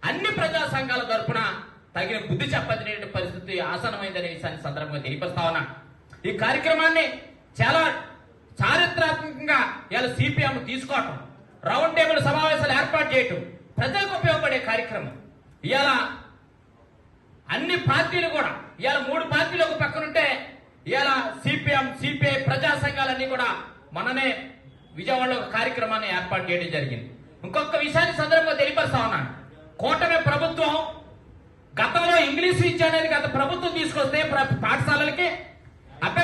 అన్ని ప్రజా సంఘాల తరఫున తగిన బుద్ధి చెప్పదనే పరిస్థితి ఆసనమైందనే విషయాన్ని సందర్భంగా తెలియపరుస్తా ఉన్నా. ఈ కార్యక్రమాన్ని చాలా చారిత్రాత్మకంగా ఇవాళ సిపిఎం తీసుకోవటం, రౌండ్ టేబుల్ సమావేశాలు ఏర్పాటు చేయటం ప్రజలకు ఉపయోగపడే కార్యక్రమం. ఇవాళ అన్ని పార్టీలు కూడా ఇవాళ 3 పార్టీలు ఒక పక్కనుంటే ఇవాళ సిపిఎం, సిపిఐ, ప్రజా సంఘాలన్నీ కూడా మననే విజయవాడలో ఒక కార్యక్రమాన్ని ఏర్పాటు చేయడం జరిగింది. ఇంకొక విషయాన్ని సందర్భంగా తెలియపరుస్తా ఉన్నాను. కూటమి ప్రభుత్వం గతంలో ఇంగ్లీష్ విద్య అనేది గత ప్రభుత్వం తీసుకొస్తే పాఠశాలలకి అబ్బే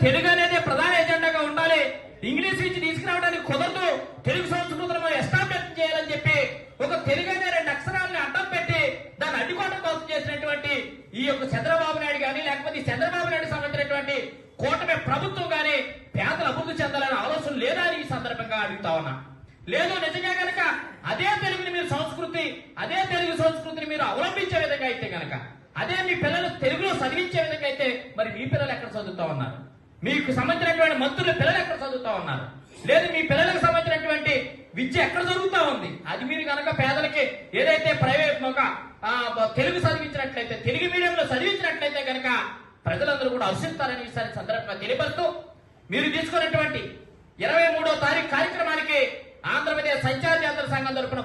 తెలుగు అనేది ప్రధాన ఎజెండాగా ఉండాలి, ఇంగ్లీష్ విద్య తీసుకురావడానికి కుదరదు, తెలుగు సంస్కృతులను ఎస్టాబ్లిష్ చేయాలని చెప్పి ఒక తెలుగు అనే 2 అక్షరాలని అడ్డం పెట్టి దాన్ని అడ్డుకోవడం కోసం చేసినటువంటి ఈ యొక్క చంద్రబాబు నాయుడు కానీ లేకపోతే చంద్రబాబు నాయుడు సంబంధించినటువంటి కూటమి ప్రభుత్వం కానీ పేదలు అభివృద్ధి చెందాలనే ఆలోచన లేదా అని ఈ సందర్భంగా అడుగుతా ఉన్నా. లేదు నిజంగా కనుక అదే తెలుగుని మీరు అదే తెలుగు సంస్కృతిని మీరు అవలంబించే విధంగా అయితే కనుక, అదే మీ పిల్లలు తెలుగులో చదివించే విధంగా అయితే మరి మీ పిల్లలు ఎక్కడ చదువుతా ఉన్నారు? మీకు సంబంధించినటువంటి మంత్రుల పిల్లలు ఎక్కడ చదువుతా ఉన్నారు? లేదు మీ పిల్లలకు సంబంధించినటువంటి విద్య ఎక్కడ జరుగుతా ఉంది? అది మీరు కనుక పేదలకి ఏదైతే ప్రైవేట్ తెలుగు చదివించినట్లయితే, తెలుగు మీడియంలో చదివించినట్లయితే కనుక ప్రజలందరూ కూడా హర్షిస్తారనే విషయాన్ని సందర్భంగా తెలియపరుస్తూ, మీరు తీసుకున్నటువంటి 23వ తారీఖు కార్యక్రమానికి ఆంధ్రప్రదేశ్ సంచార జాతర సంఘం తరపున